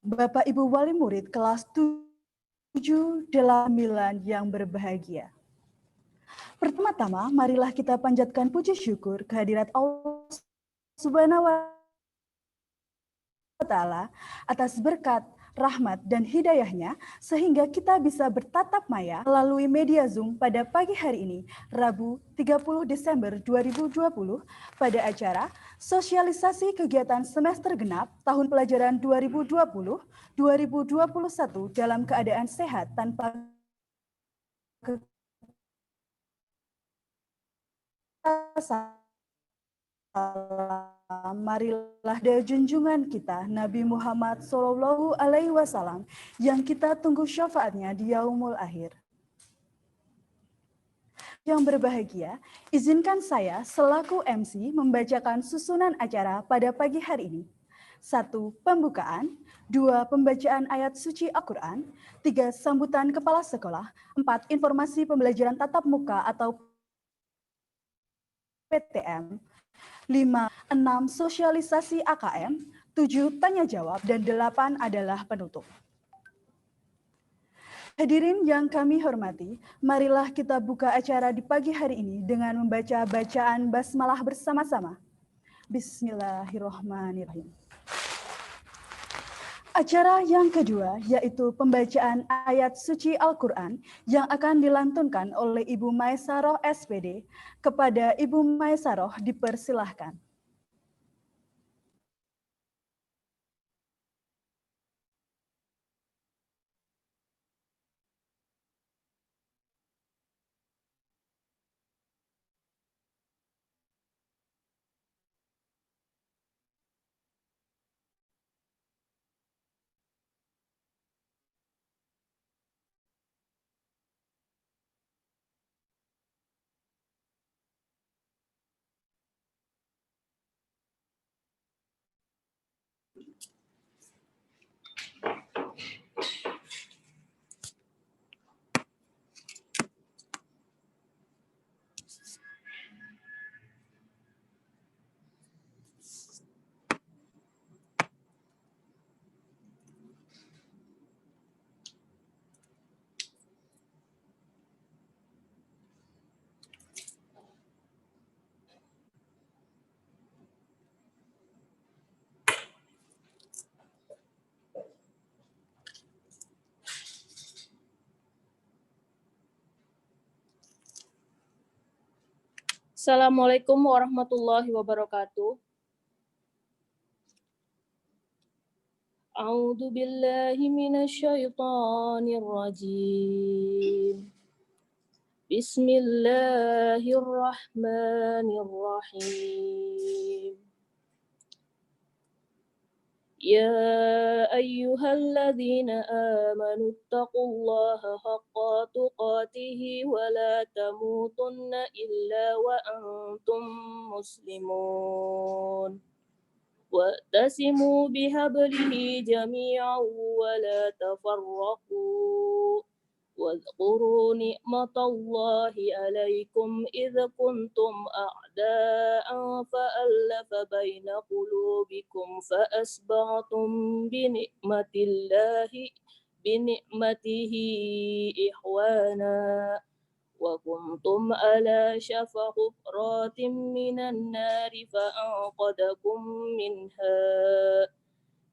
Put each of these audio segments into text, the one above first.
Bapak Ibu Wali Murid kelas 7-9 yang berbahagia. Pertama-tama, marilah kita panjatkan puji syukur kehadirat Allah Subhanahu wa Ta'ala atas berkat, rahmat, dan hidayahnya sehingga kita bisa bertatap maya melalui media Zoom pada pagi hari ini, Rabu 30 Desember 2020, pada acara sosialisasi kegiatan semester genap tahun pelajaran 2020-2021 dalam keadaan sehat tanpa kekerasan. Marilah dari junjungan kita Nabi Muhammad Sallallahu Alaihi Wasallam yang kita tunggu syafaatnya di yaumul akhir. Yang berbahagia, izinkan saya selaku MC membacakan susunan acara pada pagi hari ini. 1. Pembukaan. 2. Pembacaan ayat suci Al-Quran. 3. Sambutan kepala sekolah. 4. Informasi pembelajaran tatap muka atau PTM. 5. 6. Sosialisasi AKM. 7. Tanya jawab. Dan 8 adalah penutup. Hadirin yang kami hormati, marilah kita buka acara di pagi hari ini dengan membaca bacaan basmalah bersama-sama. Bismillahirrahmanirrahim. Acara yang kedua yaitu pembacaan ayat suci Al-Quran yang akan dilantunkan oleh Ibu Maesaroh SPD. Kepada Ibu Maesaroh dipersilahkan. Assalamualaikum warahmatullahi wabarakatuh. A'udzu billahi minasyaitonir rajim. Bismillahirrahmanirrahim. Ya ayyuhalladzina amanu taqullaha haqqa tuqatihi wa la tamutunna illa wa antum muslimun. Wa'tasimu bihablihi jami'an wa la tafarraqu. واذكروا نعمة الله عليكم إذ كنتم أعداء فألف بين قلوبكم فأصبحتم بنعمته إخوانا وكنتم على شفا حفرة من النار فأنقذكم منها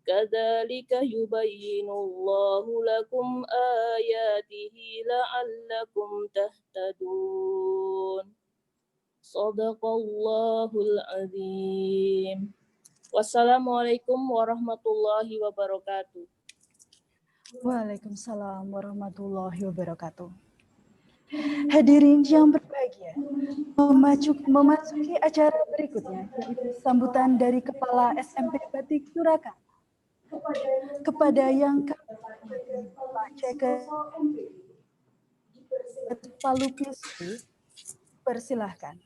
كذلك يبين الله لكم آياته لعلكم تهتدون صدق الله العظيم. Wassalamualaikum warahmatullahi wabarakatuh. Waalaikumsalam warahmatullahi wabarakatuh. Hadirin yang berbahagia, memasuki acara berikutnya yaitu sambutan dari Kepala SMP Batik Surakarta. Kepada yang kami hormati Bapak Ceket Palupisti, persilahkan.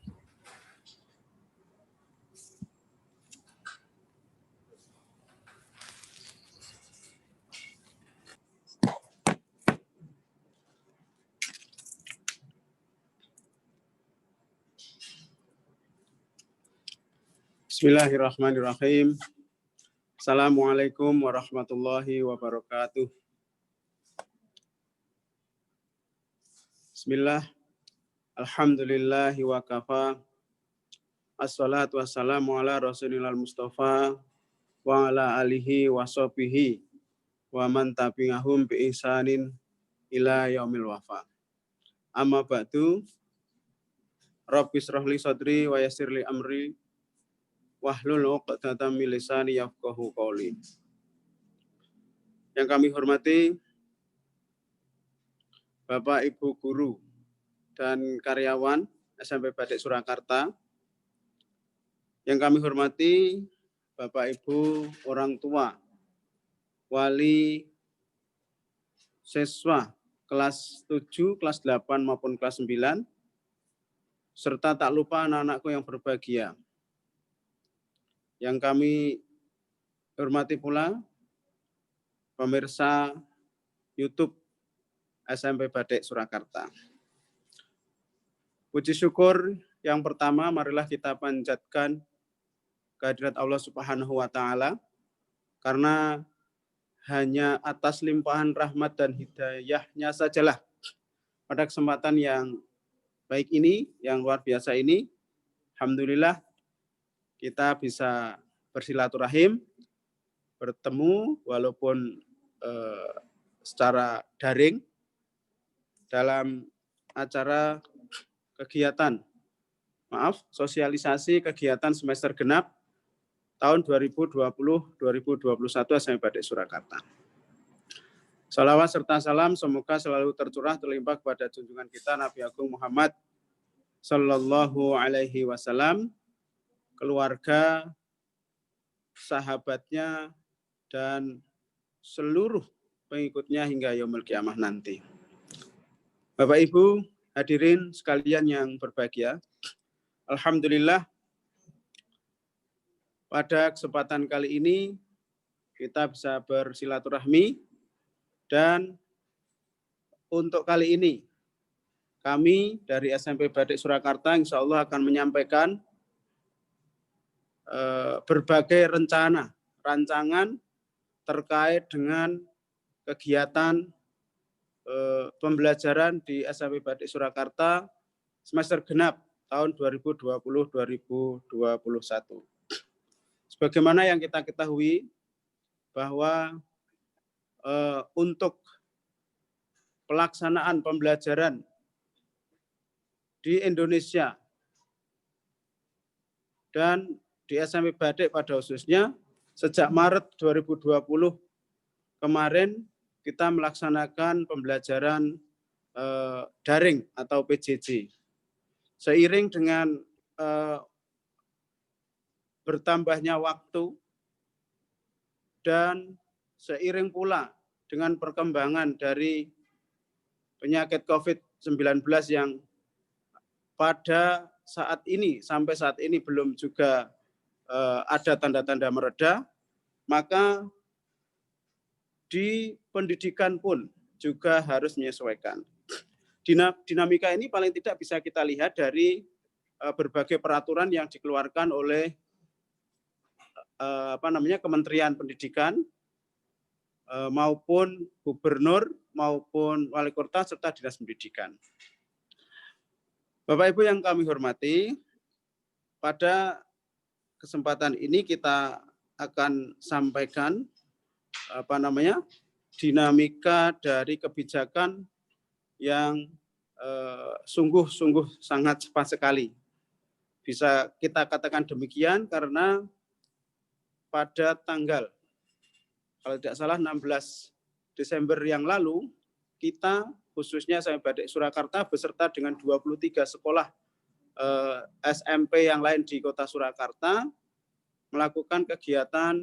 Bismillahirrahmanirrahim. Assalamualaikum warahmatullahi wabarakatuh. Bismillah, alhamdulillahi wa kafa, assalatu wassalamu ala rasulillah mustafa, wa ala alihi wa sahbihi, wa man tabi'ahum bi ihsanin ila yaumil wafa. Amma ba'du, Rabbi shrah li sadri wa yassir li amri, wahlul 'uqdatam min lisani yafqahu qawli. Yang kami hormati Bapak Ibu guru dan karyawan SMP Badik Surakarta. Yang kami hormati Bapak Ibu orang tua, wali siswa kelas 7, kelas 8 maupun kelas 9, serta tak lupa anak-anakku yang berbahagia. Yang kami hormati pula pemirsa YouTube SMP Badik Surakarta. Puji syukur yang pertama, marilah kita panjatkan kehadirat Allah Subhanahu wa Ta'ala, karena hanya atas limpahan rahmat dan hidayahnya sajalah pada kesempatan yang baik ini, yang luar biasa ini, alhamdulillah kita bisa bersilaturahim, bertemu walaupun secara daring dalam acara kegiatan, sosialisasi kegiatan semester genap tahun 2020-2021 SMP Badik Surakarta. Salawat serta salam semoga selalu tercurah terlimpah kepada junjungan kita Nabi Agung Muhammad Sallallahu Alaihi Wasallam, keluarga, sahabatnya, dan seluruh pengikutnya hingga yaumul kiamah nanti. Bapak Ibu hadirin sekalian yang berbahagia, alhamdulillah pada kesempatan kali ini kita bisa bersilaturahmi, dan untuk kali ini kami dari SMP Badik Surakarta insya Allah akan menyampaikan berbagai rancangan terkait dengan kegiatan pembelajaran di SMP Badik Surakarta semester genap tahun 2020-2021. Sebagaimana yang kita ketahui bahwa untuk pelaksanaan pembelajaran di Indonesia dan di SMP Badik pada khususnya sejak Maret 2020 kemarin kita melaksanakan pembelajaran daring atau PJJ. Seiring dengan bertambahnya waktu dan seiring pula dengan perkembangan dari penyakit COVID-19 yang pada saat ini sampai saat ini belum juga ada tanda-tanda mereda, maka di pendidikan pun juga harus menyesuaikan. Dinamika ini paling tidak bisa kita lihat dari berbagai peraturan yang dikeluarkan oleh Kementerian Pendidikan maupun gubernur maupun wali kota serta dinas pendidikan. Bapak Ibu yang kami hormati, pada kesempatan ini kita akan sampaikan dinamika dari kebijakan yang sungguh-sungguh sangat cepat sekali. Bisa kita katakan demikian karena pada tanggal, kalau tidak salah 16 Desember yang lalu, kita khususnya SMP Badik Surakarta beserta dengan 23 sekolah SMP yang lain di Kota Surakarta melakukan kegiatan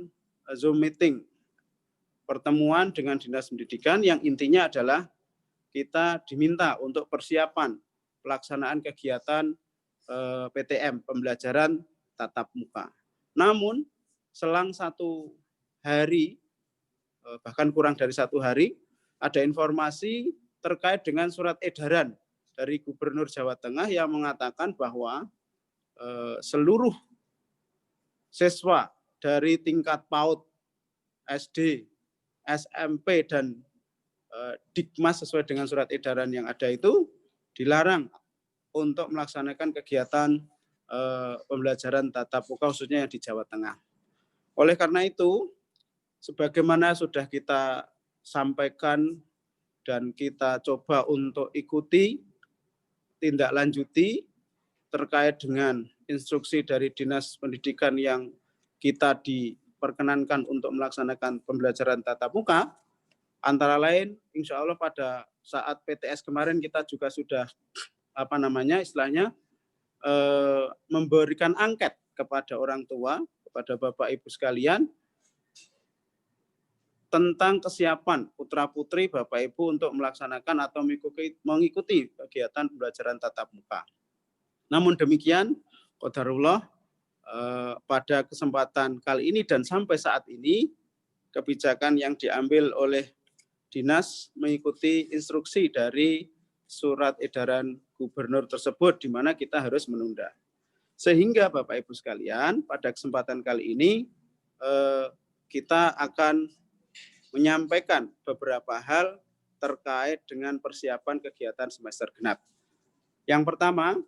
Zoom meeting, pertemuan dengan dinas pendidikan yang intinya adalah kita diminta untuk persiapan pelaksanaan kegiatan PTM, pembelajaran tatap muka. Namun selang 1 hari, bahkan kurang dari 1 hari, ada informasi terkait dengan surat edaran dari Gubernur Jawa Tengah yang mengatakan bahwa seluruh siswa dari tingkat PAUD SD, SMP, dan Dikmas sesuai dengan surat edaran yang ada itu dilarang untuk melaksanakan kegiatan pembelajaran tatap muka khususnya yang di Jawa Tengah. Oleh karena itu, sebagaimana sudah kita sampaikan dan kita coba untuk ikuti tindak lanjuti terkait dengan instruksi dari Dinas Pendidikan yang kita diperkenankan untuk melaksanakan pembelajaran tatap muka, antara lain insya Allah pada saat PTS kemarin kita juga sudah memberikan angket kepada orang tua, kepada Bapak Ibu sekalian, tentang kesiapan putra-putri Bapak Ibu untuk melaksanakan atau mengikuti kegiatan pembelajaran tatap muka. Namun demikian, qadarullah, pada kesempatan kali ini dan sampai saat ini, kebijakan yang diambil oleh Dinas mengikuti instruksi dari surat edaran gubernur tersebut, di mana kita harus menunda. Sehingga Bapak Ibu sekalian, pada kesempatan kali ini, kita akan menyampaikan beberapa hal terkait dengan persiapan kegiatan semester genap. Yang pertama,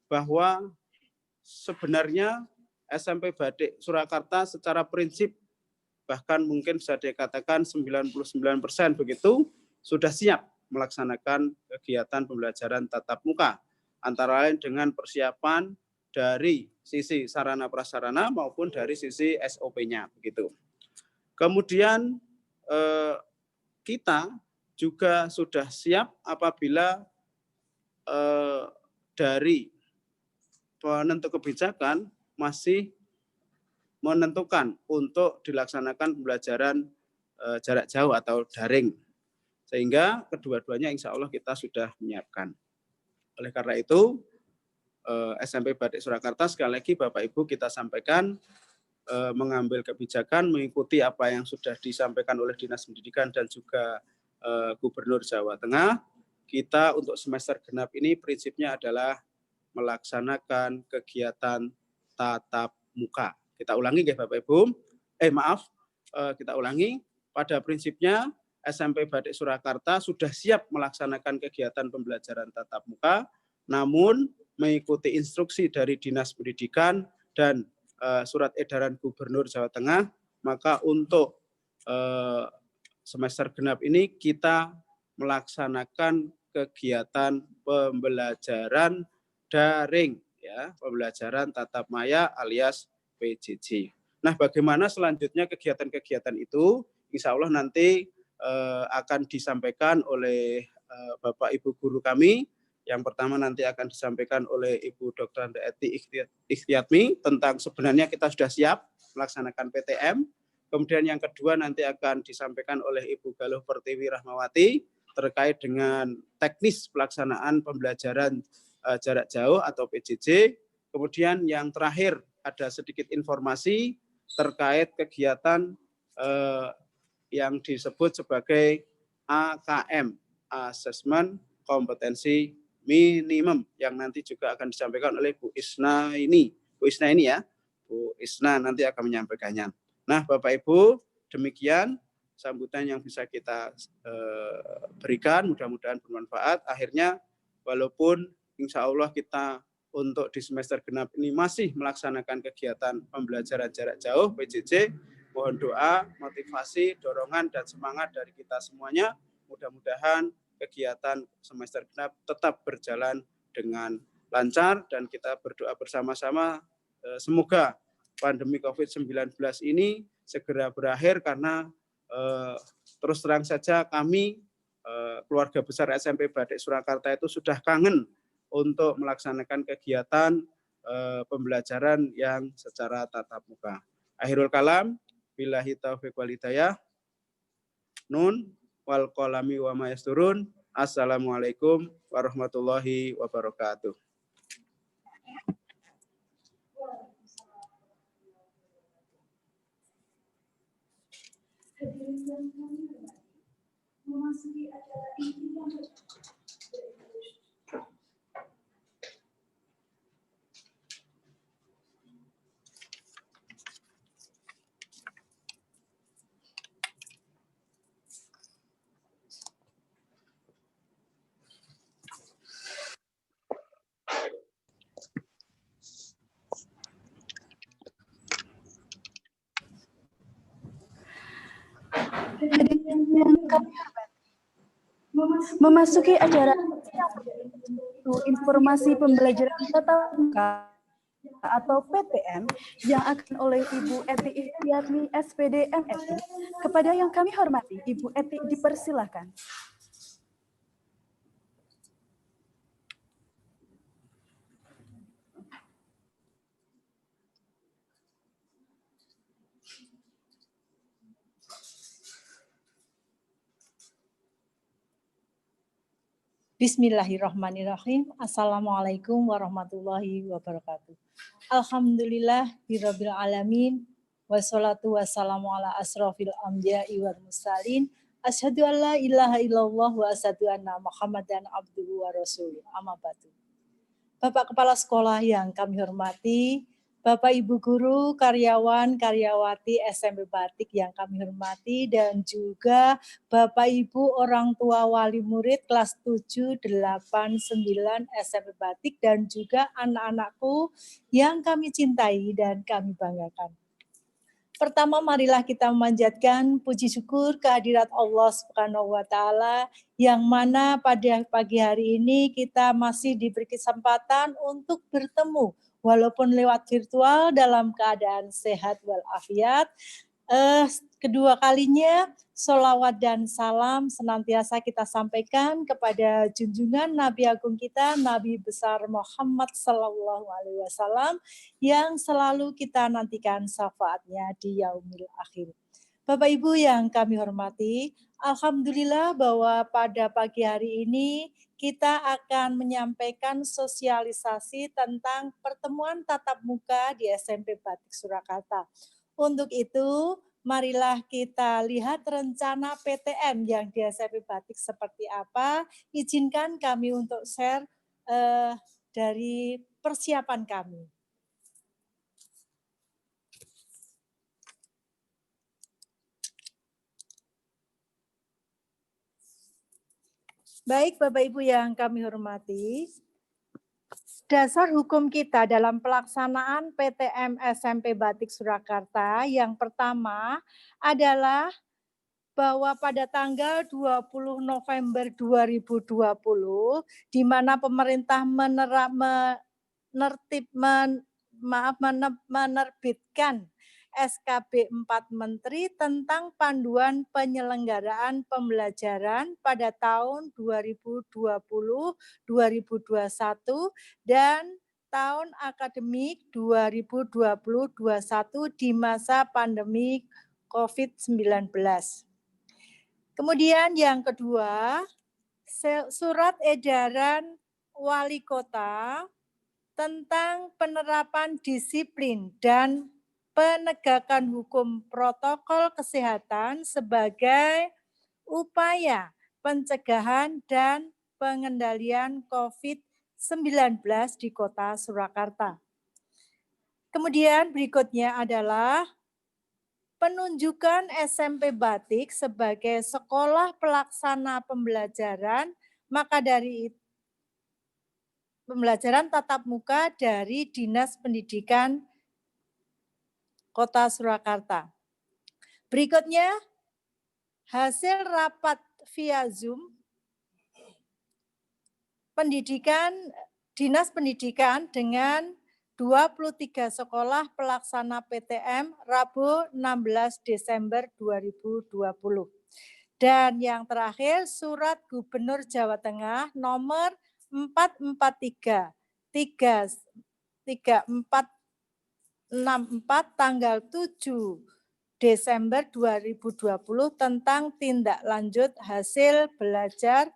bahwa sebenarnya SMP Badik Surakarta secara prinsip bahkan mungkin bisa dikatakan 99% begitu sudah siap melaksanakan kegiatan pembelajaran tatap muka, antara lain dengan persiapan dari sisi sarana prasarana maupun dari sisi SOP-nya begitu. Kemudian kita juga sudah siap apabila dari penentu kebijakan masih menentukan untuk dilaksanakan pembelajaran jarak jauh atau daring. Sehingga kedua-duanya insya Allah kita sudah menyiapkan. Oleh karena itu, SMP Badik Surakarta sekali lagi Bapak Ibu kita sampaikan mengambil kebijakan mengikuti apa yang sudah disampaikan oleh Dinas Pendidikan dan juga Gubernur Jawa Tengah. Kita untuk semester genap ini prinsipnya adalah melaksanakan kegiatan tatap muka. Kita ulangi ya Bapak Ibu. Kita ulangi. Pada prinsipnya SMP Badik Surakarta sudah siap melaksanakan kegiatan pembelajaran tatap muka, namun mengikuti instruksi dari Dinas Pendidikan dan surat edaran Gubernur Jawa Tengah, maka untuk semester genap ini kita melaksanakan kegiatan pembelajaran daring, ya, pembelajaran tatap maya alias PJJ. Nah, bagaimana selanjutnya kegiatan-kegiatan itu? Insya Allah nanti akan disampaikan oleh Bapak Ibu guru kami. Yang pertama nanti akan disampaikan oleh Ibu Dr. Eti Ikhtiatmi tentang sebenarnya kita sudah siap melaksanakan PTM. Kemudian yang kedua nanti akan disampaikan oleh Ibu Galuh Pertiwi Rahmawati terkait dengan teknis pelaksanaan pembelajaran jarak jauh atau PJJ. Kemudian yang terakhir ada sedikit informasi terkait kegiatan yang disebut sebagai AKM, Assessment Kompetensi Minimum, yang nanti juga akan disampaikan oleh Bu Isna ini ya, Bu Isna nanti akan menyampaikannya. Nah, Bapak Ibu, demikian sambutan yang bisa kita berikan, mudah-mudahan bermanfaat. Akhirnya, walaupun insya Allah kita untuk di semester genap ini masih melaksanakan kegiatan pembelajaran jarak jauh PJJ, mohon doa, motivasi, dorongan, dan semangat dari kita semuanya. Mudah-mudahan kegiatan semester genap tetap berjalan dengan lancar dan kita berdoa bersama-sama semoga pandemi COVID-19 ini segera berakhir karena terus terang saja kami keluarga besar SMP Badik Surakarta itu sudah kangen untuk melaksanakan kegiatan pembelajaran yang secara tatap muka. Akhirul kalam, billahi taufiq wal hidayah. Nun wal qalami wa ma yasturun. Assalamualaikum warahmatullahi wabarakatuh. Memasuki acara inti yang Hadirin yang kami hormati, memasuki acara yang itu informasi pembelajaran tatap muka atau PTM yang akan oleh Ibu Eti Ikhtiarni SPD MSI. Kepada yang kami hormati, Ibu Eti dipersilakan. Bismillahirrahmanirrahim. Assalamualaikum warahmatullahi wabarakatuh. Alhamdulillah birabbil alamin. Wassalatu wassalamu ala asrofil anbiya'i wal mursalin. Asyhadu an la ilaha illallah wa asyhadu anna Muhammadan abduhu wa rasuluh. Amma ba'du. Bapak Kepala Sekolah yang kami hormati, Bapak Ibu Guru, karyawan, karyawati SMP Batik yang kami hormati, dan juga Bapak Ibu orang tua wali murid kelas 7, 8, 9 SMP Batik, dan juga anak-anakku yang kami cintai dan kami banggakan. Pertama, marilah kita memanjatkan puji syukur kehadirat Allah Subhanahu wa Ta'ala, yang mana pada pagi hari ini kita masih diberi kesempatan untuk bertemu walaupun lewat virtual dalam keadaan sehat walafiat. Kedua kalinya sholawat dan salam senantiasa kita sampaikan kepada junjungan Nabi Agung kita, Nabi besar Muhammad Sallallahu Alaihi Wasallam, yang selalu kita nantikan syafaatnya di yaumil akhir. Bapak Ibu yang kami hormati, alhamdulillah bahwa pada pagi hari ini kita akan menyampaikan sosialisasi tentang pertemuan tatap muka di SMP Batik Surakarta. Untuk itu, marilah kita lihat rencana PTM yang di SMP Batik seperti apa. Izinkan kami untuk share dari persiapan kami. Baik Bapak Ibu yang kami hormati, dasar hukum kita dalam pelaksanaan PTM SMP Batik Surakarta yang pertama adalah bahwa pada tanggal 20 November 2020, di mana pemerintah menerbitkan SKB 4 Menteri tentang panduan penyelenggaraan pembelajaran pada tahun 2020-2021 dan tahun akademik 2020-2021 di masa pandemi COVID-19. Kemudian yang kedua, surat edaran wali kota tentang penerapan disiplin dan penegakan hukum protokol kesehatan sebagai upaya pencegahan dan pengendalian COVID-19 di Kota Surakarta. Kemudian berikutnya adalah penunjukan SMP Batik sebagai sekolah pelaksana pembelajaran, maka dari pembelajaran tatap muka dari Dinas Pendidikan Kota Surakarta. Berikutnya, hasil rapat via Zoom Dinas Pendidikan dengan 23 sekolah pelaksana PTM Rabu 16 Desember 2020. Dan yang terakhir, surat Gubernur Jawa Tengah nomor 443/3464 tanggal 7 Desember 2020 tentang tindak lanjut hasil rakor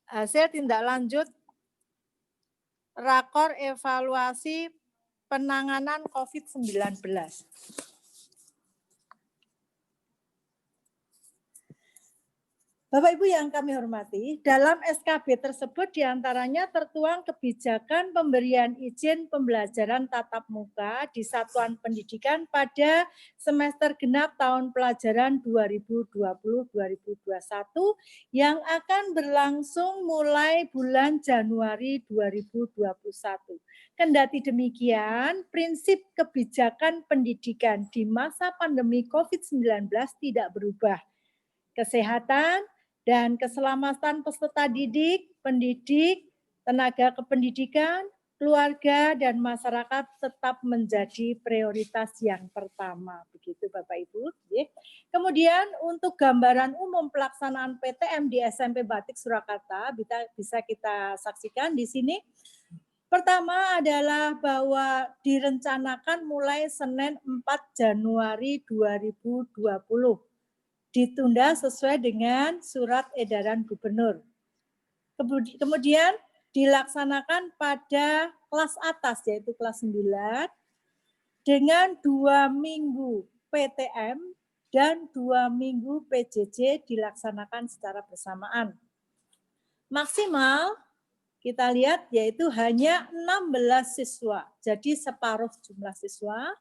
hasil tindak lanjut rakor evaluasi penanganan COVID-19. Bapak Ibu yang kami hormati, dalam SKB tersebut diantaranya tertuang kebijakan pemberian izin pembelajaran tatap muka di satuan pendidikan pada semester genap tahun pelajaran 2020-2021 yang akan berlangsung mulai bulan Januari 2021. Kendati demikian, prinsip kebijakan pendidikan di masa pandemi COVID-19 tidak berubah. Kesehatan dan keselamatan peserta didik, pendidik, tenaga kependidikan, keluarga, dan masyarakat tetap menjadi prioritas yang pertama. Begitu Bapak Ibu. Kemudian untuk gambaran umum pelaksanaan PTM di SMP Batik Surakarta bisa kita saksikan di sini. Pertama adalah bahwa direncanakan mulai Senin 4 Januari 2020. Ditunda sesuai dengan surat edaran gubernur. Kemudian dilaksanakan pada kelas atas yaitu kelas 9 dengan 2 minggu PTM dan 2 minggu PJJ dilaksanakan secara bersamaan. Maksimal kita lihat yaitu hanya 16 siswa, jadi separuh jumlah siswa.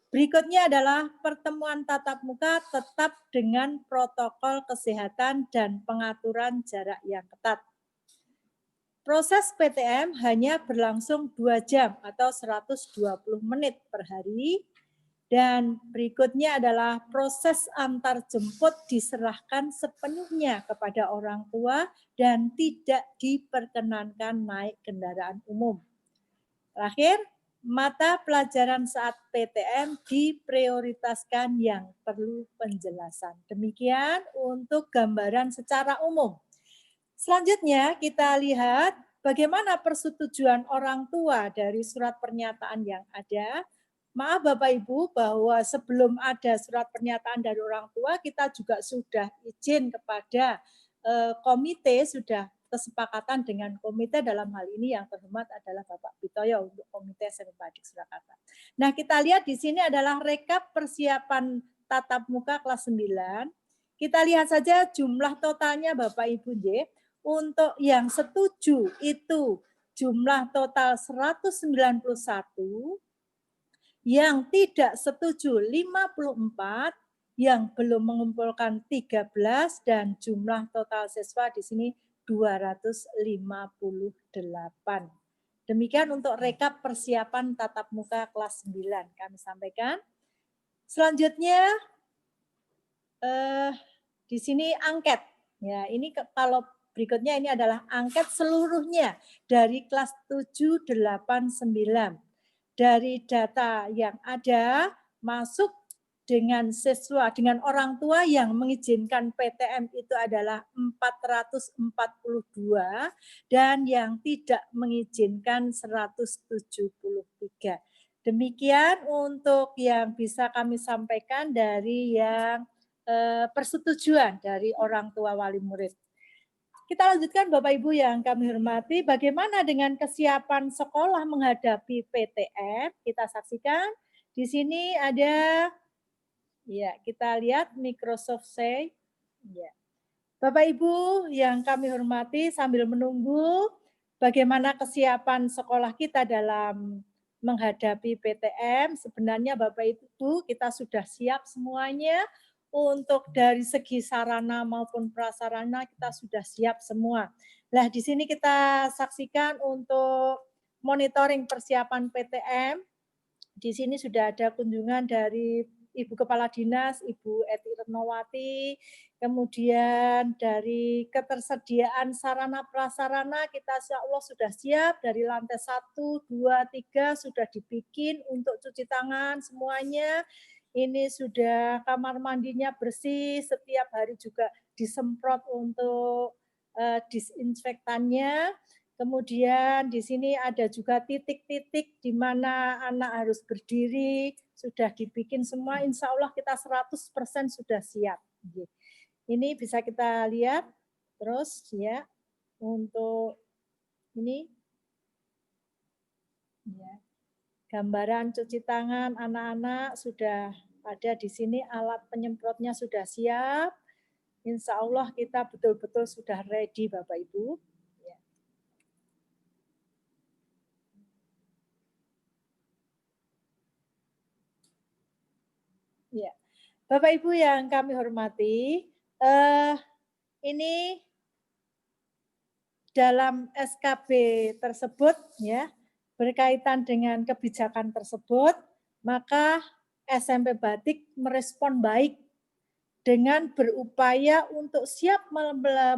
Berikutnya adalah pertemuan tatap muka tetap dengan protokol kesehatan dan pengaturan jarak yang ketat. Proses PTM hanya berlangsung 2 jam atau 120 menit per hari. Dan berikutnya adalah proses antar jemput diserahkan sepenuhnya kepada orang tua dan tidak diperkenankan naik kendaraan umum. Terakhir, mata pelajaran saat PTM diprioritaskan yang perlu penjelasan. Demikian untuk gambaran secara umum. Selanjutnya kita lihat bagaimana persetujuan orang tua dari surat pernyataan yang ada. Maaf Bapak Ibu bahwa sebelum ada surat pernyataan dari orang tua kita juga sudah izin kepada komite, sudah kesepakatan dengan komite dalam hal ini yang terhormat adalah Bapak Pitoyo untuk komite SMP Batik Surakarta. Nah kita lihat di sini adalah rekap persiapan tatap muka kelas 9. Kita lihat saja jumlah totalnya Bapak Ibu J. Untuk yang setuju itu jumlah total 191, yang tidak setuju 54, yang belum mengumpulkan 13, dan jumlah total siswa di sini 258. Demikian untuk rekap persiapan tatap muka kelas 9 kami sampaikan. Selanjutnya di sini angket. Ya, ini kalau berikutnya ini adalah angket seluruhnya dari kelas 7, 8, 9. Dari data yang ada masuk dengan siswa, dengan orang tua yang mengizinkan PTM itu adalah 442 dan yang tidak mengizinkan 173. Demikian untuk yang bisa kami sampaikan dari yang persetujuan dari orang tua wali murid. Kita lanjutkan Bapak Ibu yang kami hormati, bagaimana dengan kesiapan sekolah menghadapi PTM? Kita saksikan di sini ada, ya kita lihat Microsoft Say. Ya. Bapak Ibu yang kami hormati, sambil menunggu bagaimana kesiapan sekolah kita dalam menghadapi PTM, sebenarnya Bapak Ibu kita sudah siap semuanya. Untuk dari segi sarana maupun prasarana kita sudah siap semua. Nah, di sini kita saksikan untuk monitoring persiapan PTM. Di sini sudah ada kunjungan dari Ibu Kepala Dinas, Ibu Eti Retnowati, kemudian dari ketersediaan sarana prasarana kita insya Allah sudah siap, dari lantai 1, 2, 3 sudah dibikin untuk cuci tangan semuanya. Ini sudah kamar mandinya bersih, setiap hari juga disemprot untuk disinfektannya. Kemudian di sini ada juga titik-titik di mana anak harus berdiri, sudah dibikin semua, insya Allah kita 100% sudah siap. Ini bisa kita lihat terus ya untuk ini ya. Gambaran cuci tangan anak-anak sudah ada di sini, alat penyemprotnya sudah siap. Insya Allah kita betul-betul sudah ready Bapak Ibu. Ya. Bapak Ibu yang kami hormati, ini dalam SKB tersebut ya, berkaitan dengan kebijakan tersebut, maka SMP Batik merespon baik dengan berupaya untuk siap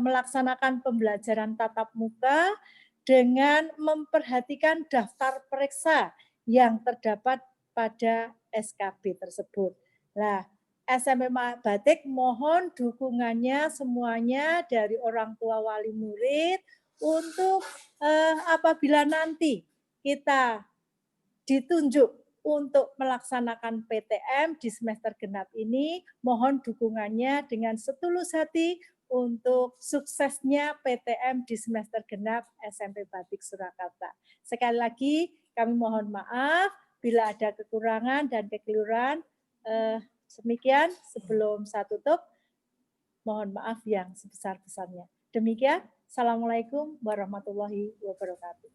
melaksanakan pembelajaran tatap muka dengan memperhatikan daftar periksa yang terdapat pada SKB tersebut. Nah, SMP Batik mohon dukungannya semuanya dari orang tua wali murid untuk apabila nanti kita ditunjuk untuk melaksanakan PTM di semester genap ini, mohon dukungannya dengan setulus hati untuk suksesnya PTM di semester genap SMP Batik Surakarta. Sekali lagi kami mohon maaf bila ada kekurangan dan kekeliruan. Demikian sebelum saya tutup, mohon maaf yang sebesar-besarnya. Demikian, Assalamualaikum warahmatullahi wabarakatuh.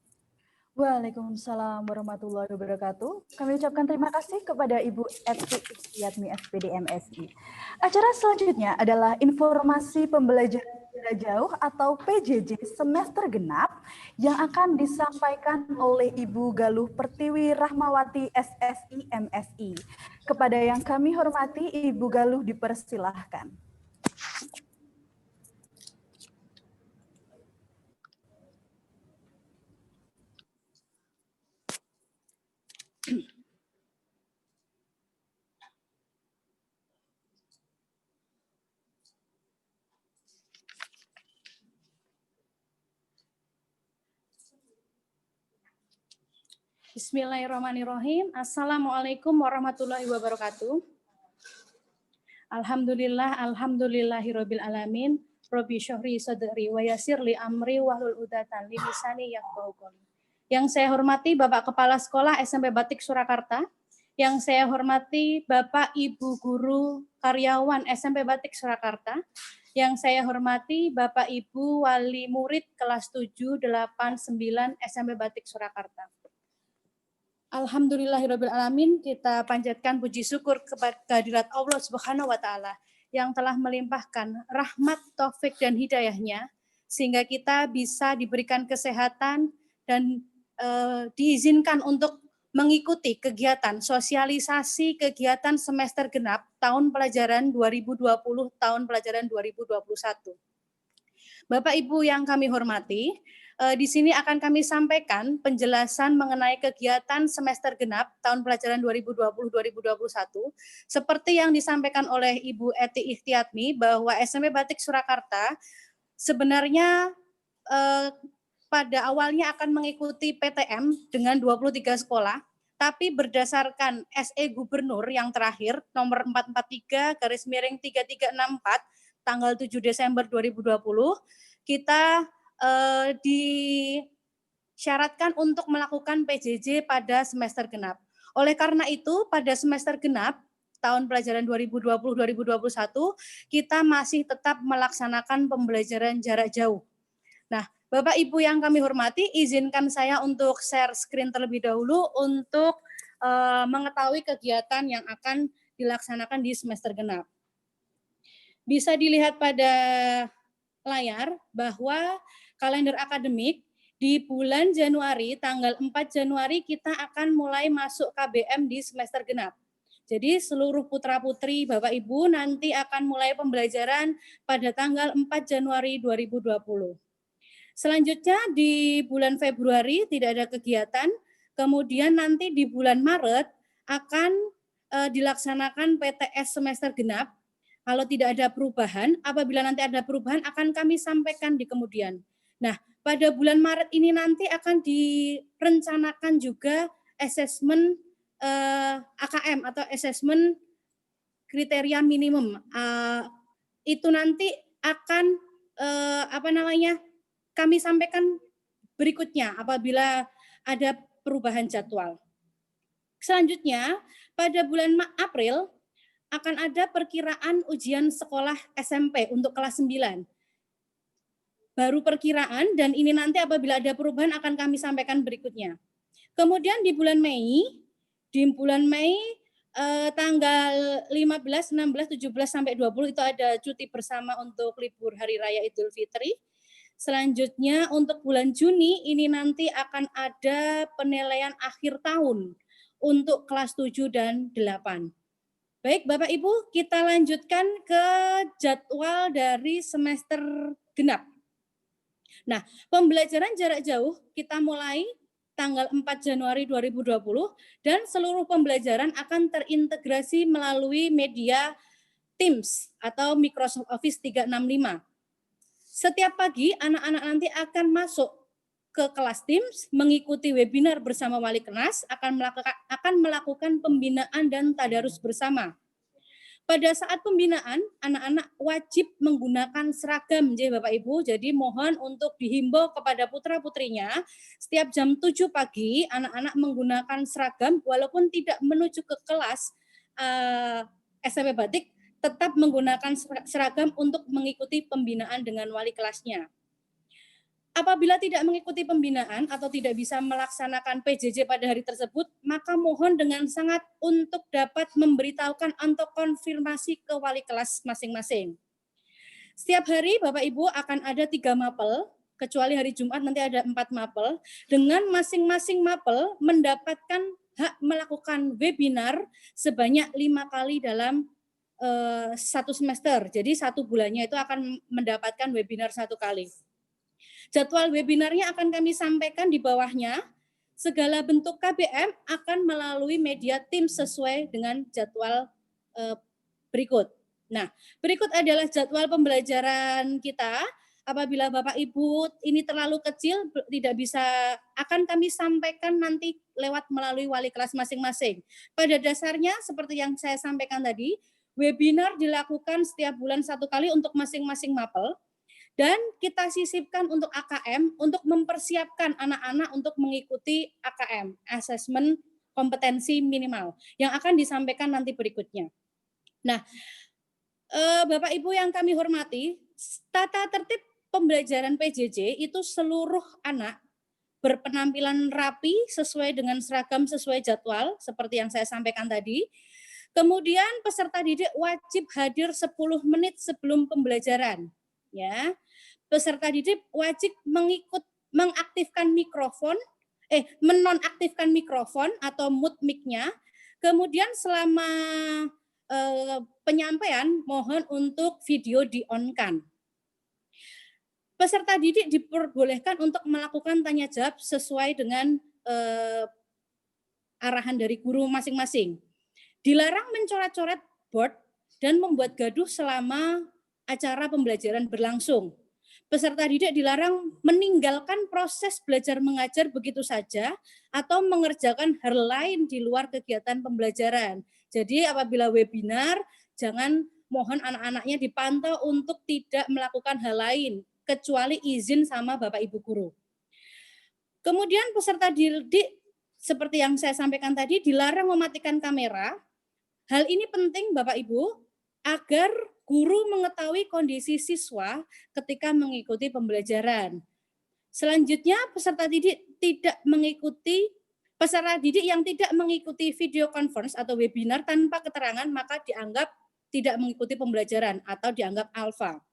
Waalaikumsalam warahmatullahi wabarakatuh. Kami ucapkan terima kasih kepada Ibu Eti Istiatmi SPD MSI. Acara selanjutnya adalah informasi pembelajaran jarak jauh atau PJJ semester genap yang akan disampaikan oleh Ibu Galuh Pertiwi Rahmawati SSI MSI. Kepada yang kami hormati, Ibu Galuh dipersilahkan. Bismillahirrahmanirrahim. Assalamualaikum warahmatullahi wabarakatuh. Alhamdulillahirabbil alamin. Rabbi syahri sadri wa yassirli amri wahlul 'uqdatam min lisani yafqahu qawli. Yang saya hormati Bapak Kepala Sekolah SMP Batik Surakarta, yang saya hormati Bapak Ibu guru karyawan SMP Batik Surakarta, yang saya hormati Bapak Ibu wali murid kelas 7, 8, 9 SMP Batik Surakarta. Alhamdulillahirabbil alamin, kita panjatkan puji syukur kepada kehadirat Allah Subhanahu wa taala yang telah melimpahkan rahmat, taufik dan hidayahnya sehingga kita bisa diberikan kesehatan dan diizinkan untuk mengikuti kegiatan sosialisasi kegiatan semester genap tahun pelajaran 2020 tahun pelajaran 2021. Bapak Ibu yang kami hormati, di sini akan kami sampaikan penjelasan mengenai kegiatan semester genap tahun pelajaran 2020-2021 seperti yang disampaikan oleh Ibu Eti Ikhtiatmi bahwa SMP Batik Surakarta sebenarnya pada awalnya akan mengikuti PTM dengan 23 sekolah, tapi berdasarkan SE Gubernur yang terakhir nomor 443/3364 tanggal 7 Desember 2020 kita disyaratkan untuk melakukan PJJ pada semester genap. Oleh karena itu, pada semester genap tahun pelajaran 2020-2021, kita masih tetap melaksanakan pembelajaran jarak jauh. Nah, Bapak Ibu yang kami hormati, izinkan saya untuk share screen terlebih dahulu untuk mengetahui kegiatan yang akan dilaksanakan di semester genap. Bisa dilihat pada layar bahwa kalender akademik di bulan Januari, tanggal 4 Januari kita akan mulai masuk KBM di semester genap. Jadi seluruh putra-putri Bapak Ibu nanti akan mulai pembelajaran pada tanggal 4 Januari 2020. Selanjutnya di bulan Februari tidak ada kegiatan, kemudian nanti di bulan Maret akan dilaksanakan PTS semester genap. Kalau tidak ada perubahan, apabila nanti ada perubahan akan kami sampaikan di kemudian. Nah, pada bulan Maret ini nanti akan direncanakan juga asesmen AKM atau asesmen kriteria minimum. Itu nanti akan kami sampaikan berikutnya apabila ada perubahan jadwal. Selanjutnya, pada bulan April akan ada perkiraan ujian sekolah SMP untuk kelas 9. Baru perkiraan, dan ini nanti apabila ada perubahan akan kami sampaikan berikutnya. Kemudian di bulan Mei tanggal 15, 16, 17 sampai 20 itu ada cuti bersama untuk libur Hari Raya Idul Fitri. Selanjutnya untuk bulan Juni ini nanti akan ada penilaian akhir tahun untuk kelas 7 dan 8. Baik Bapak Ibu, kita lanjutkan ke jadwal dari semester genap. Nah, pembelajaran jarak jauh kita mulai tanggal 4 Januari 2020 dan seluruh pembelajaran akan terintegrasi melalui media Teams atau Microsoft Office 365. Setiap pagi anak-anak nanti akan masuk ke kelas Teams, mengikuti webinar bersama wali kelas, akan melakukan pembinaan dan tadarus bersama. Pada saat pembinaan, anak-anak wajib menggunakan seragam, Bapak Ibu. Jadi mohon untuk dihimbau kepada putra-putrinya, setiap jam 7 pagi, anak-anak menggunakan seragam, walaupun tidak menuju ke kelas SMP Batik, tetap menggunakan seragam untuk mengikuti pembinaan dengan wali kelasnya. Apabila tidak mengikuti pembinaan atau tidak bisa melaksanakan PJJ pada hari tersebut, maka mohon dengan sangat untuk dapat memberitahukan atau konfirmasi ke wali kelas masing-masing. Setiap hari Bapak Ibu akan ada 3 mapel, kecuali hari Jumat nanti ada 4 mapel, dengan masing-masing mapel mendapatkan hak melakukan webinar sebanyak 5 kali dalam 1 semester. Jadi 1 bulannya itu akan mendapatkan webinar 1 kali. Jadwal webinarnya akan kami sampaikan di bawahnya. Segala bentuk KBM akan melalui media Teams sesuai dengan jadwal berikut. Nah, berikut adalah jadwal pembelajaran kita. Apabila Bapak Ibu ini terlalu kecil, tidak bisa, akan kami sampaikan nanti lewat melalui wali kelas masing-masing. Pada dasarnya, seperti yang saya sampaikan tadi, webinar dilakukan setiap bulan 1 kali untuk masing-masing mapel. Dan kita sisipkan untuk AKM untuk mempersiapkan anak-anak untuk mengikuti AKM, Asesmen Kompetensi Minimal, yang akan disampaikan nanti berikutnya. Nah, Bapak Ibu yang kami hormati, tata tertib pembelajaran PJJ itu seluruh anak berpenampilan rapi sesuai dengan seragam sesuai jadwal, seperti yang saya sampaikan tadi. Kemudian peserta didik wajib hadir 10 menit sebelum pembelajaran. Ya, peserta didik wajib menonaktifkan mikrofon atau mute mic-nya. Kemudian selama penyampaian mohon untuk video di-on-kan. Peserta didik diperbolehkan untuk melakukan tanya jawab sesuai dengan arahan dari guru masing-masing. Dilarang mencoret-coret board dan membuat gaduh selama acara pembelajaran berlangsung. Peserta didik dilarang meninggalkan proses belajar mengajar begitu saja atau mengerjakan hal lain di luar kegiatan pembelajaran. Jadi apabila webinar, jangan, mohon anak-anaknya dipantau untuk tidak melakukan hal lain, kecuali izin sama Bapak Ibu guru. Kemudian peserta didik, seperti yang saya sampaikan tadi, dilarang mematikan kamera. Hal ini penting Bapak Ibu, agar guru mengetahui kondisi siswa ketika mengikuti pembelajaran. Selanjutnya, peserta didik yang tidak mengikuti video conference atau webinar tanpa keterangan maka dianggap tidak mengikuti pembelajaran atau dianggap alfa.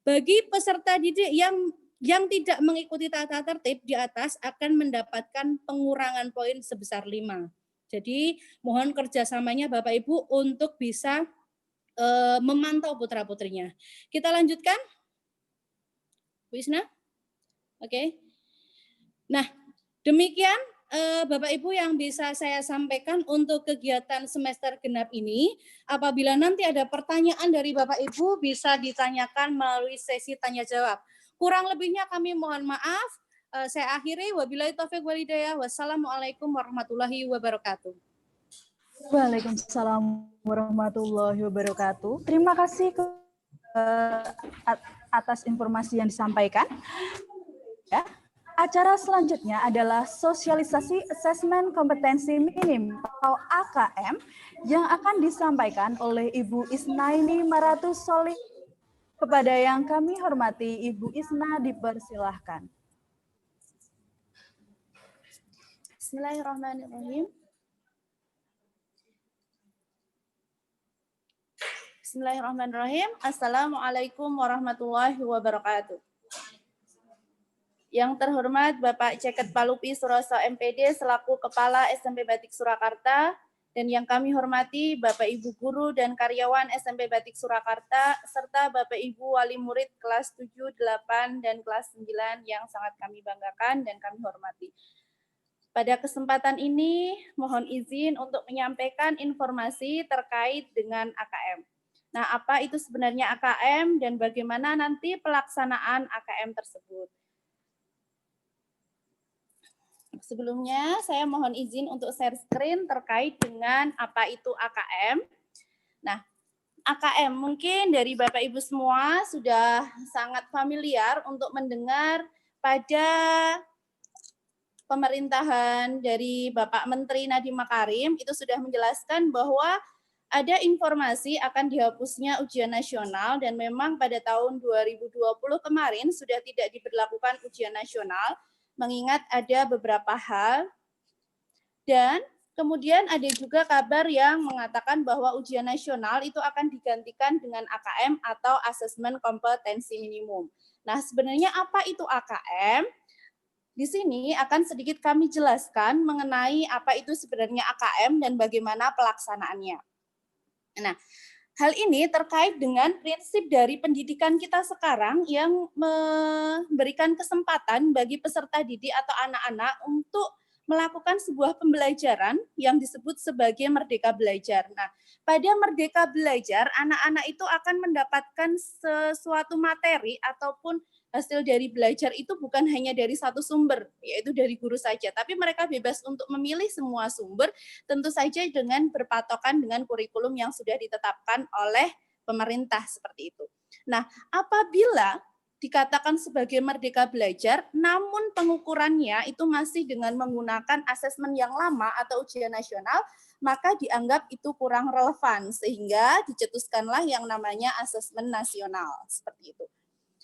Bagi peserta didik yang tidak mengikuti tata tertib di atas akan mendapatkan pengurangan poin sebesar 5. Jadi mohon kerjasamanya Bapak Ibu untuk bisa memantau putra-putrinya. Kita lanjutkan, Bu Isna. Oke. Nah, demikian Bapak Ibu yang bisa saya sampaikan untuk kegiatan semester genap ini. Apabila nanti ada pertanyaan dari Bapak Ibu bisa ditanyakan melalui sesi tanya jawab. Kurang lebihnya kami mohon maaf. Saya akhiri, wabillahi taufiq wal hidayah. Wassalamualaikum warahmatullahi wabarakatuh. Waalaikumsalam warahmatullahi wabarakatuh. Terima kasih atas informasi yang disampaikan. Ya, Acara selanjutnya adalah sosialisasi asesmen kompetensi minim atau AKM yang akan disampaikan oleh Ibu Isnaini Maratus Solih. Kepada yang kami hormati, Ibu Isna dipersilahkan. Bismillahirrahmanirrahim. Bismillahirrahmanirrahim. Assalamualaikum warahmatullahi wabarakatuh. Yang terhormat Bapak Ceket Palupi Suroso MPD selaku Kepala SMP Batik Surakarta, dan yang kami hormati Bapak Ibu Guru dan karyawan SMP Batik Surakarta, serta Bapak Ibu Wali Murid kelas 7, 8, dan kelas 9 yang sangat kami banggakan dan kami hormati. Pada kesempatan ini, mohon izin untuk menyampaikan informasi terkait dengan AKM. Nah, apa itu sebenarnya AKM dan bagaimana nanti pelaksanaan AKM tersebut? Sebelumnya, saya mohon izin untuk share screen terkait dengan apa itu AKM. Nah, AKM mungkin dari Bapak Ibu semua sudah sangat familiar untuk mendengar pada pemerintahan dari Bapak Menteri Nadiem Makarim itu sudah menjelaskan bahwa ada informasi akan dihapusnya ujian nasional, dan memang pada tahun 2020 kemarin sudah tidak diberlakukan ujian nasional, mengingat ada beberapa hal. Dan kemudian ada juga kabar yang mengatakan bahwa ujian nasional itu akan digantikan dengan AKM atau Asesmen Kompetensi Minimum. Nah, sebenarnya apa itu AKM? Di sini akan sedikit kami jelaskan mengenai apa itu sebenarnya AKM dan bagaimana pelaksanaannya. Nah, hal ini terkait dengan prinsip dari pendidikan kita sekarang yang memberikan kesempatan bagi peserta didik atau anak-anak untuk melakukan sebuah pembelajaran yang disebut sebagai Merdeka Belajar. Nah, pada Merdeka Belajar, anak-anak itu akan mendapatkan sesuatu materi ataupun hasil dari belajar itu bukan hanya dari satu sumber, yaitu dari guru saja, tapi mereka bebas untuk memilih semua sumber, tentu saja dengan berpatokan dengan kurikulum yang sudah ditetapkan oleh pemerintah seperti itu. Nah, apabila dikatakan sebagai Merdeka Belajar, namun pengukurannya itu masih dengan menggunakan asesmen yang lama atau ujian nasional, maka dianggap itu kurang relevan, sehingga dicetuskanlah yang namanya asesmen nasional, seperti itu.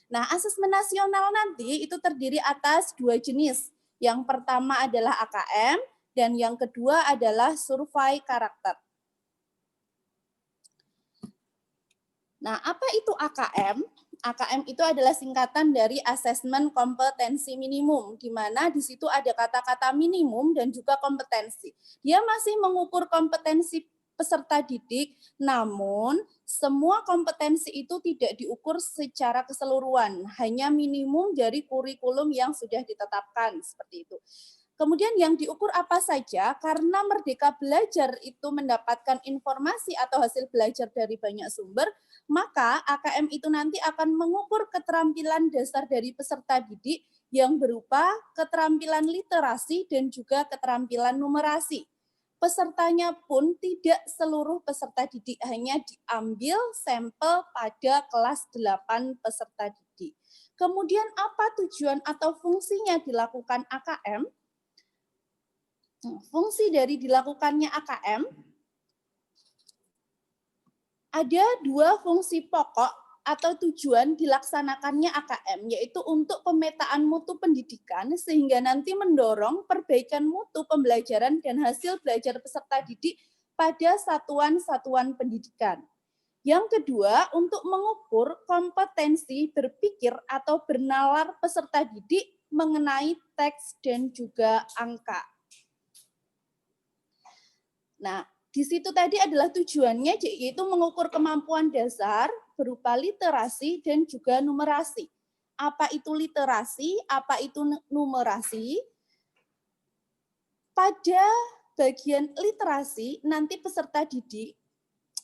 Nah, asesmen nasional nanti itu terdiri atas dua jenis. Yang pertama adalah AKM, dan yang kedua adalah survei karakter. Nah, apa itu AKM? AKM itu adalah singkatan dari Asesmen Kompetensi Minimum, di mana di situ ada kata-kata minimum dan juga kompetensi. Dia masih mengukur kompetensi peserta didik, namun semua kompetensi itu tidak diukur secara keseluruhan, hanya minimum dari kurikulum yang sudah ditetapkan, seperti itu. Kemudian yang diukur apa saja, karena Merdeka Belajar itu mendapatkan informasi atau hasil belajar dari banyak sumber, maka AKM itu nanti akan mengukur keterampilan dasar dari peserta didik yang berupa keterampilan literasi dan juga keterampilan numerasi. Pesertanya pun tidak seluruh peserta didik, hanya diambil sampel pada kelas 8 peserta didik. Kemudian apa tujuan atau fungsinya dilakukan AKM? Fungsi dari dilakukannya AKM, ada dua fungsi pokok atau tujuan dilaksanakannya AKM, yaitu untuk pemetaan mutu pendidikan sehingga nanti mendorong perbaikan mutu pembelajaran dan hasil belajar peserta didik pada satuan-satuan pendidikan. Yang kedua, untuk mengukur kompetensi berpikir atau bernalar peserta didik mengenai teks dan juga angka. Nah, di situ tadi adalah tujuannya, yaitu mengukur kemampuan dasar berupa literasi dan juga numerasi. Apa itu literasi? Apa itu numerasi? Pada bagian literasi, nanti peserta didik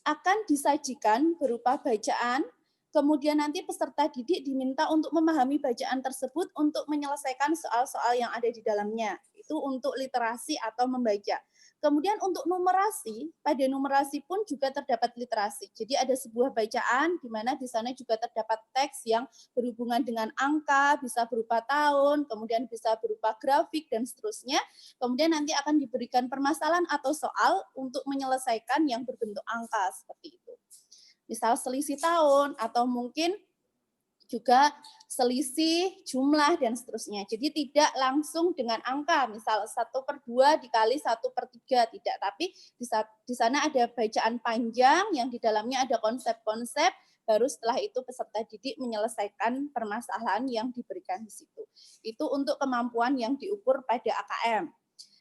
akan disajikan berupa bacaan, kemudian nanti peserta didik diminta untuk memahami bacaan tersebut untuk menyelesaikan soal-soal yang ada di dalamnya. Itu untuk literasi atau membaca. Kemudian untuk numerasi, pada numerasi pun juga terdapat literasi. Jadi ada sebuah bacaan di mana di sana juga terdapat teks yang berhubungan dengan angka, bisa berupa tahun, kemudian bisa berupa grafik dan seterusnya. Kemudian nanti akan diberikan permasalahan atau soal untuk menyelesaikan yang berbentuk angka seperti itu. Misal selisih tahun atau mungkin juga selisih jumlah dan seterusnya. Jadi tidak langsung dengan angka, misal 1/2 dikali 1/3, tidak. Tapi di sana ada bacaan panjang yang di dalamnya ada konsep-konsep, baru setelah itu peserta didik menyelesaikan permasalahan yang diberikan di situ. Itu untuk kemampuan yang diukur pada AKM.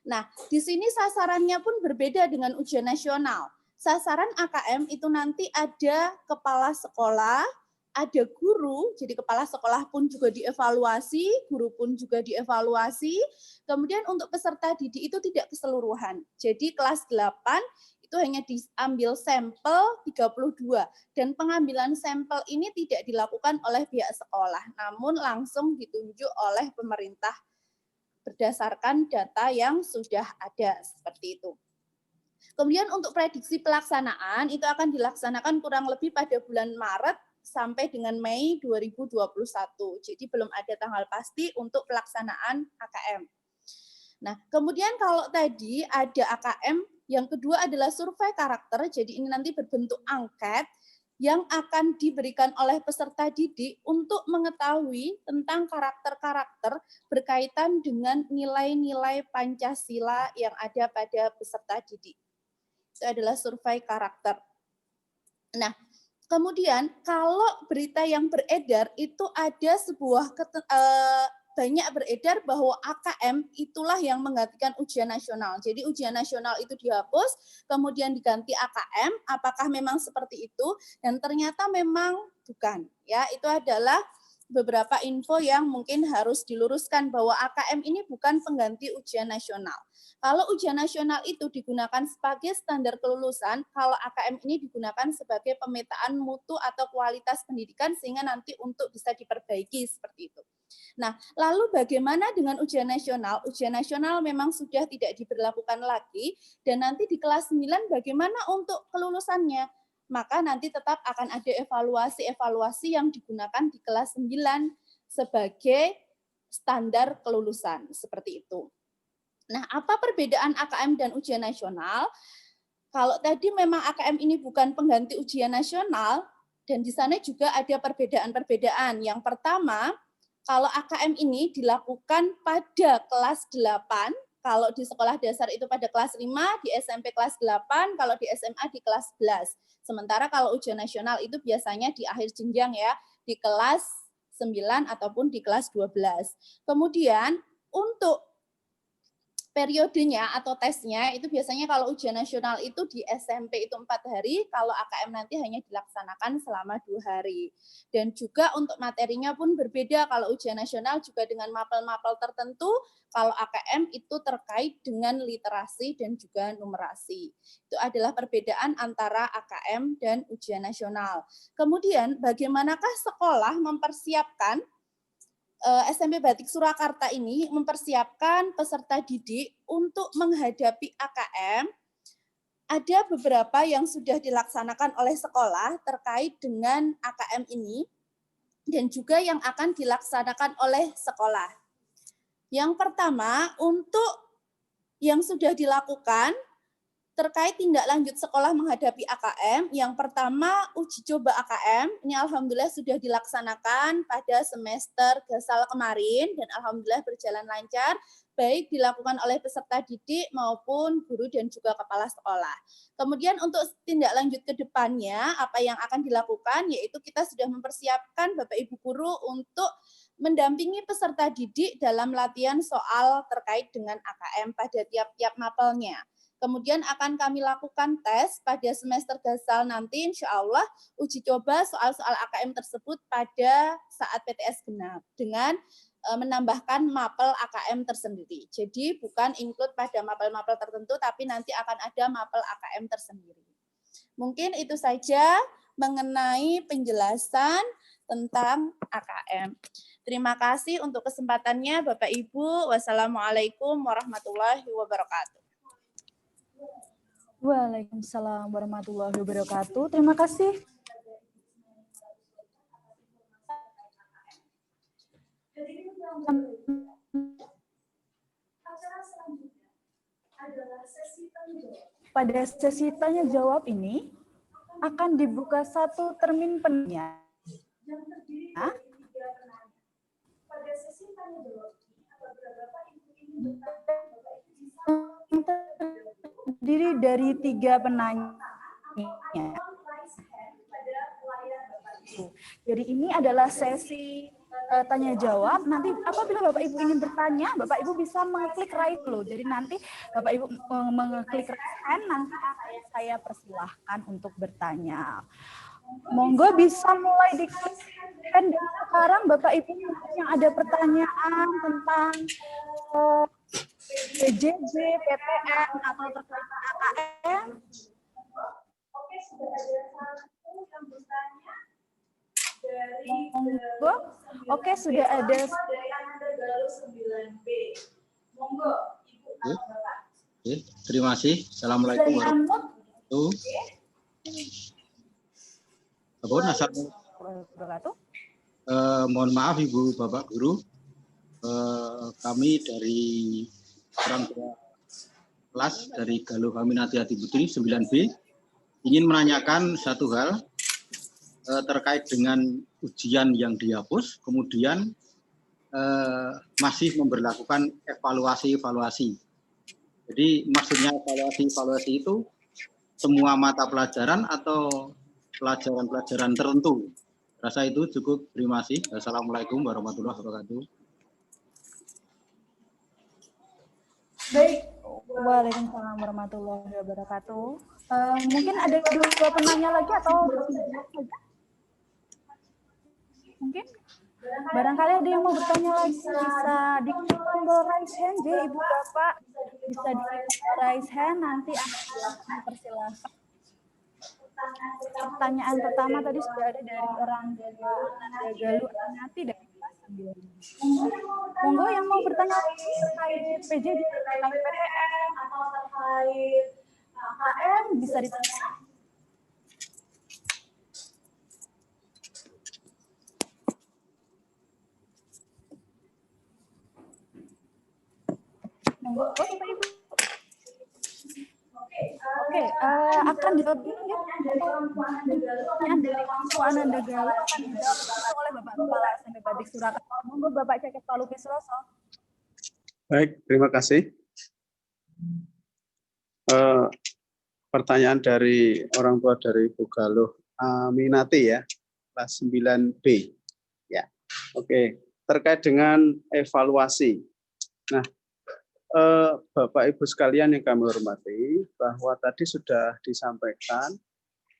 Nah, di sini sasarannya pun berbeda dengan ujian nasional. Sasaran AKM itu nanti ada kepala sekolah, ada guru, jadi kepala sekolah pun juga dievaluasi, guru pun juga dievaluasi. Kemudian untuk peserta didik itu tidak keseluruhan. Jadi kelas 8 itu hanya diambil sampel 32 dan pengambilan sampel ini tidak dilakukan oleh pihak sekolah, namun langsung ditunjuk oleh pemerintah berdasarkan data yang sudah ada seperti itu. Kemudian untuk prediksi pelaksanaan itu akan dilaksanakan kurang lebih pada bulan Maret sampai dengan Mei 2021. Jadi belum ada tanggal pasti untuk pelaksanaan AKM. Nah, kemudian kalau tadi ada AKM, yang kedua adalah survei karakter. Jadi ini nanti berbentuk angket yang akan diberikan oleh peserta didik untuk mengetahui tentang karakter-karakter berkaitan dengan nilai-nilai Pancasila yang ada pada peserta didik. Itu adalah survei karakter. Nah, kemudian kalau berita yang beredar itu ada sebuah banyak beredar bahwa AKM itulah yang menggantikan ujian nasional. Jadi ujian nasional itu dihapus, kemudian diganti AKM. Apakah memang seperti itu? Dan ternyata memang bukan. Ya, itu adalah beberapa info yang mungkin harus diluruskan bahwa AKM ini bukan pengganti ujian nasional. Kalau ujian nasional itu digunakan sebagai standar kelulusan, kalau AKM ini digunakan sebagai pemetaan mutu atau kualitas pendidikan sehingga nanti untuk bisa diperbaiki seperti itu. Nah, lalu bagaimana dengan ujian nasional? Ujian nasional memang sudah tidak diberlakukan lagi dan nanti di kelas 9 bagaimana untuk kelulusannya? Maka nanti tetap akan ada evaluasi-evaluasi yang digunakan di kelas 9 sebagai standar kelulusan seperti itu. Nah, apa perbedaan AKM dan ujian nasional? Kalau tadi memang AKM ini bukan pengganti ujian nasional, dan di sana juga ada perbedaan-perbedaan. Yang pertama, kalau AKM ini dilakukan pada kelas 8, kalau di sekolah dasar itu pada kelas 5, di SMP kelas 8, kalau di SMA di kelas 11. Sementara kalau ujian nasional itu biasanya di akhir jenjang ya, di kelas 9 ataupun di kelas 12. Kemudian untuk periodenya atau tesnya itu biasanya kalau ujian nasional itu di SMP itu 4 hari, kalau AKM nanti hanya dilaksanakan selama 2 hari. Dan juga untuk materinya pun berbeda, kalau ujian nasional juga dengan mapel-mapel tertentu, kalau AKM itu terkait dengan literasi dan juga numerasi. Itu adalah perbedaan antara AKM dan ujian nasional. Kemudian bagaimanakah sekolah mempersiapkan SMP Batik Surakarta ini mempersiapkan peserta didik untuk menghadapi AKM. Ada beberapa yang sudah dilaksanakan oleh sekolah terkait dengan AKM ini dan juga yang akan dilaksanakan oleh sekolah. Yang pertama, untuk yang sudah dilakukan terkait tindak lanjut sekolah menghadapi AKM, yang pertama uji coba AKM, ini alhamdulillah sudah dilaksanakan pada semester Gasal kemarin dan alhamdulillah berjalan lancar, baik dilakukan oleh peserta didik maupun guru dan juga kepala sekolah. Kemudian untuk tindak lanjut ke depannya, apa yang akan dilakukan, yaitu kita sudah mempersiapkan Bapak Ibu Guru untuk mendampingi peserta didik dalam latihan soal terkait dengan AKM pada tiap-tiap mapelnya. Kemudian akan kami lakukan tes pada semester Gasal nanti, insya Allah uji coba soal-soal AKM tersebut pada saat PTS genap dengan menambahkan mapel AKM tersendiri. Jadi bukan include pada mapel-mapel tertentu, tapi nanti akan ada mapel AKM tersendiri. Mungkin itu saja mengenai penjelasan tentang AKM. Terima kasih untuk kesempatannya Bapak Ibu. Wassalamualaikum warahmatullahi wabarakatuh. Waalaikumsalam warahmatullahi wabarakatuh. Terima kasih. Pada sesi tanya jawab ini akan dibuka satu termin penanya. Terdiri dari 3 penanya. Jadi ini adalah sesi tanya jawab. Nanti apabila Bapak Ibu ingin bertanya, Bapak Ibu bisa mengklik raise dulu. Jadi nanti Bapak Ibu mengklik raise hand, nanti akan saya persilahkan untuk bertanya. Monggo bisa mulai diklik hand dan sekarang Bapak Ibu yang ada pertanyaan tentang PJJ, PTN atau terkait AKM. Oke, sudah ada satu yang bertanya. Monggo. Oke, sudah ada dari Ananda Galuh 9B. Monggo, Ibu atau Bapak. Oke, terima kasih. Assalamualaikum warahmatullahi wabarakatuh. Mohon maaf Ibu Bapak Guru. Kami dari orang tua kelas dari Galuh Aminati Ati Putri 9B ingin menanyakan satu hal terkait dengan ujian yang dihapus, kemudian masih memberlakukan evaluasi. Jadi maksudnya evaluasi itu semua mata pelajaran atau pelajaran-pelajaran tertentu. Rasa itu cukup. Terima kasih. Assalamualaikum warahmatullahi wabarakatuh. Baik, waalaikumsalam warahmatullahi wabarakatuh. Mungkin ada 2 penanya lagi atau mungkin barangkali ada yang mau bertanya lagi, bisa diklik tombol raise hand ya Ibu Bapak, bisa diklik tombol raise hand, nanti akan dipersilakan. Pertanyaan pertama tadi sudah ada dari orang Ananda Galuh Aminati dari kelas 9. Monggo yang mau bertanya terkait PJJ, terkait PTN atau terkait AKM bisa ditanya. Monggo, Bapak Ibu. Oke, akan dijawab dulu ya. Pertanyaan dari orang tua Ananda Galuh akan dijawab oleh Bapak Kepala SMP Batik Surakarta. Monggo Bapak Ceket Palupi Suroso. Baik, terima kasih. Pertanyaan dari orang tua dari Ibu Galuh Aminati ya, kelas 9B. Ya, oke. Terkait dengan evaluasi. Nah, Bapak Ibu sekalian yang kami hormati, bahwa tadi sudah disampaikan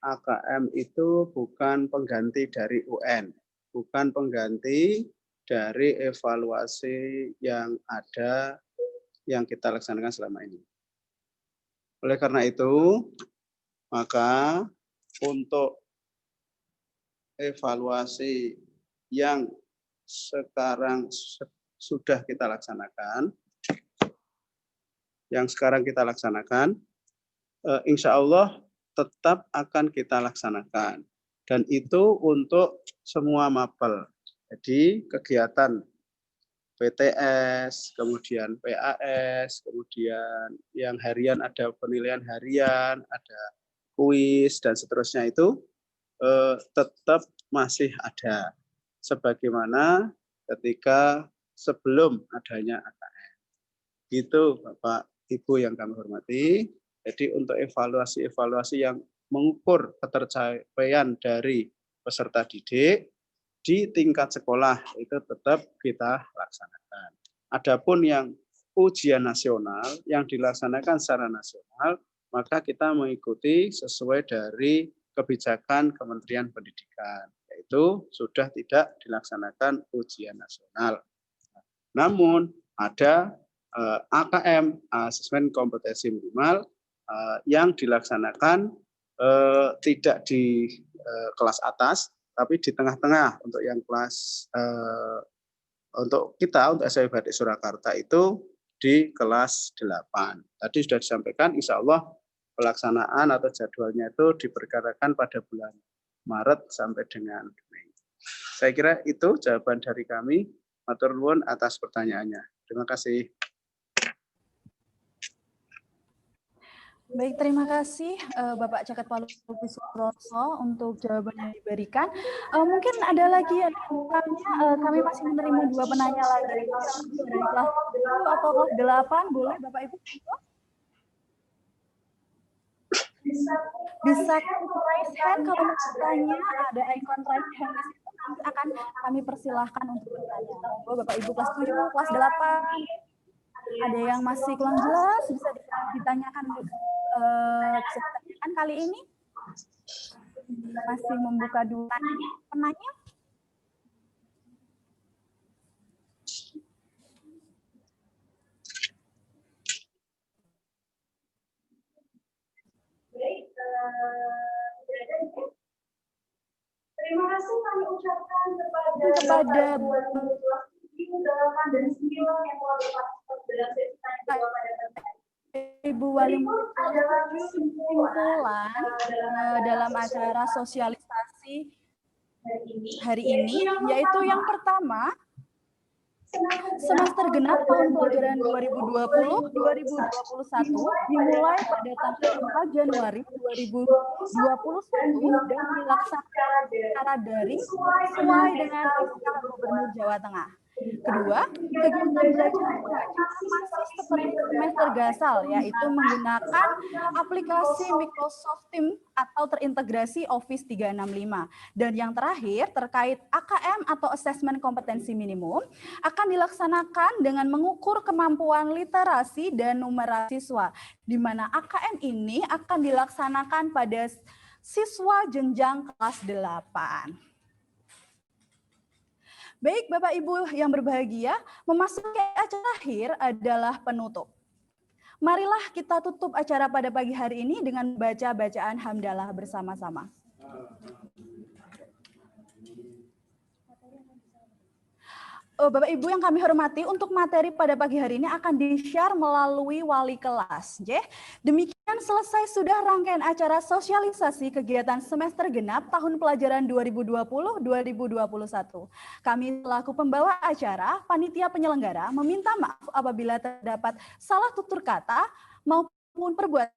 AKM itu bukan pengganti dari UN, bukan pengganti dari evaluasi yang ada yang kita laksanakan selama ini. Oleh karena itu, maka untuk evaluasi yang sekarang sudah kita laksanakan, insya Allah tetap akan kita laksanakan. Dan itu untuk semua mapel. Jadi kegiatan PTS, kemudian PAS, kemudian yang harian ada penilaian harian, ada kuis, dan seterusnya itu tetap masih ada. Sebagaimana ketika sebelum adanya AKM. Itu Bapak Ibu yang kami hormati. Jadi untuk evaluasi yang mengukur ketercapaian dari peserta didik di tingkat sekolah itu tetap kita laksanakan. Adapun yang ujian nasional yang dilaksanakan secara nasional, maka kita mengikuti sesuai dari kebijakan Kementerian Pendidikan, yaitu sudah tidak dilaksanakan ujian nasional. Namun ada AKM, asesmen kompetensi minimal, yang dilaksanakan tidak di kelas atas, Tapi di tengah-tengah untuk yang kelas untuk kita untuk SMP Batik Surakarta itu di kelas 8. Tadi sudah disampaikan, insya Allah pelaksanaan atau jadwalnya itu diperkirakan pada bulan Maret sampai dengan Mei. Saya kira itu jawaban dari kami. Matur nuwun atas pertanyaannya. Terima kasih. Baik, terima kasih Bapak Caket Palu Suroso untuk jawaban yang diberikan. Mungkin ada lagi yang bertanya, kami masih menerima 2 penanya lagi dari kelas 10 atau kelas 8, boleh Bapak Ibu? Bisa raise hand kalau mau bertanya, ada icon raise hand di situ, nanti akan kami persilahkan untuk bertanya. Monggo Bapak Ibu kelas 7, kelas 8. Ada yang masih kurang jelas, bisa ditanyakan kali ini. Masih membuka 2 penanya. Terima kasih kami ucapkan kepada 8 dan 9 yang telah berpartisipasi dalam sesi tanya jawab pada pagi. Ibu Wali Murid kesimpulan dalam acara sosialisasi hari ini, yaitu yang pertama, semester genap tahun pelajaran 2020-2021 dimulai pada tanggal 4 Januari 2021 dan dilaksanakan secara daring sesuai dengan Instruksi Gubernur Jawa Tengah. Kedua, kegiatan belajar mengajar masih seperti semester gasal, yaitu menggunakan aplikasi Microsoft Teams atau terintegrasi Office 365. Dan yang terakhir, terkait AKM atau Asesmen Kompetensi Minimum, akan dilaksanakan dengan mengukur kemampuan literasi dan numerasi siswa, di mana AKM ini akan dilaksanakan pada siswa jenjang kelas 8. Baik, Bapak Ibu yang berbahagia, memasuki acara akhir adalah penutup. Marilah kita tutup acara pada pagi hari ini dengan baca bacaan hamdalah bersama-sama. Bapak Ibu yang kami hormati, untuk materi pada pagi hari ini akan di-share melalui wali kelas. Demikian selesai sudah rangkaian acara sosialisasi kegiatan semester genap tahun pelajaran 2020-2021. Kami selaku pembawa acara, panitia penyelenggara, meminta maaf apabila terdapat salah tutur kata maupun perbuatan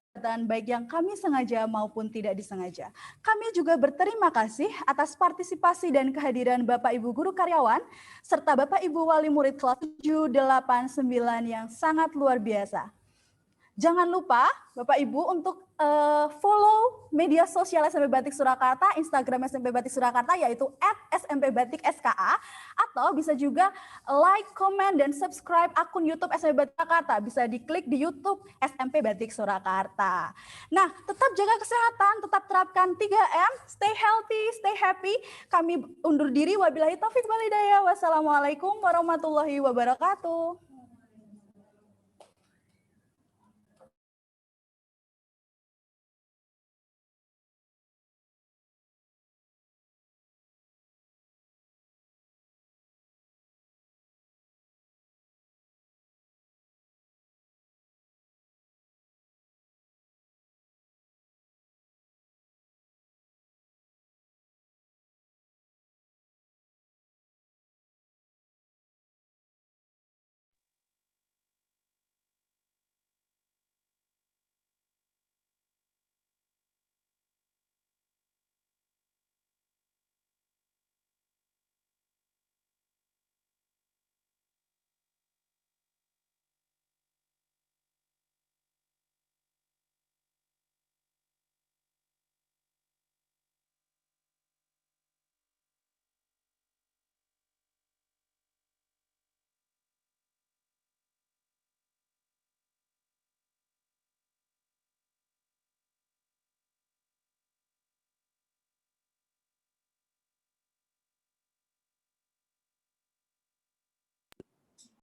baik yang kami sengaja maupun tidak disengaja. Kami juga berterima kasih atas partisipasi dan kehadiran Bapak Ibu guru karyawan serta Bapak Ibu wali murid kelas 7, 8, 9 yang sangat luar biasa. Jangan lupa Bapak Ibu untuk follow media sosial SMP Batik Surakarta, Instagram SMP Batik Surakarta yaitu @smpbatikska, atau bisa juga like, comment, dan subscribe akun YouTube SMP Batik Surakarta. Bisa diklik di YouTube SMP Batik Surakarta. Nah, tetap jaga kesehatan, tetap terapkan 3M, stay healthy, stay happy. Kami undur diri, wabillahi taufik wal hidayah. Wassalamualaikum warahmatullahi wabarakatuh.